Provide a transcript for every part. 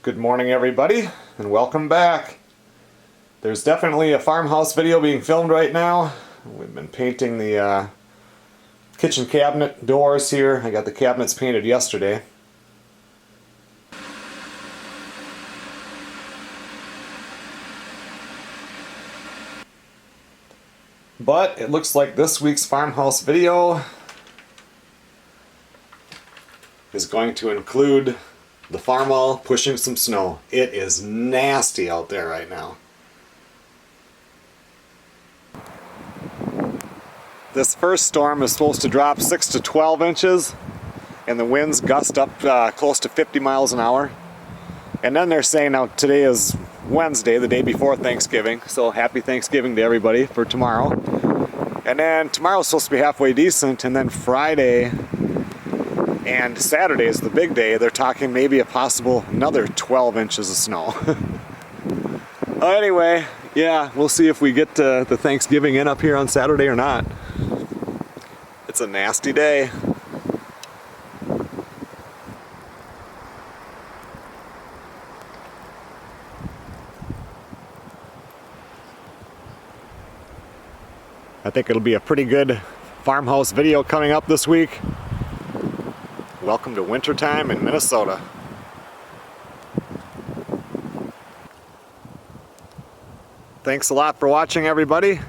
Good morning, everybody, and welcome back. There's definitely a farmhouse video being filmed right now. We've been painting the kitchen cabinet doors here. I got the cabinets painted yesterday. But it looks like this week's farmhouse video is going to include the Farmall pushing some snow. It is nasty out there right now. This first storm is supposed to drop 6 to 12 inches and the winds gust up close to 50 miles an hour. And then they're saying now today is Wednesday, the day before Thanksgiving, so happy Thanksgiving to everybody for tomorrow. And then tomorrow's supposed to be halfway decent, and then Friday and Saturday is the big day. They're talking maybe a possible another 12 inches of snow. Anyway, yeah, we'll see if we get the Thanksgiving in up here on Saturday or not. It's a nasty day. I think it'll be a pretty good farmhouse video coming up this week. Welcome to wintertime in Minnesota. Thanks a lot for watching, everybody.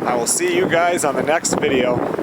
I will see you guys on the next video.